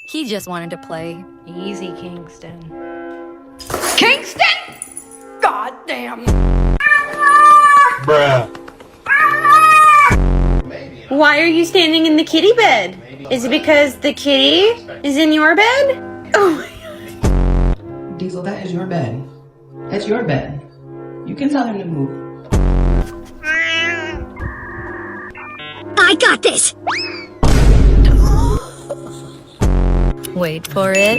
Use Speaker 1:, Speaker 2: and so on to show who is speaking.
Speaker 1: He just wanted to play.
Speaker 2: Easy, Kingston.
Speaker 1: Kingston! God damn.
Speaker 3: Bruh.
Speaker 2: Why are you standing in the kitty bed? Is it because the kitty is in your bed? Oh my God.
Speaker 4: Diesel, that is your bed. That's your bed. You can tell him to move.
Speaker 1: I got this! Wait for it.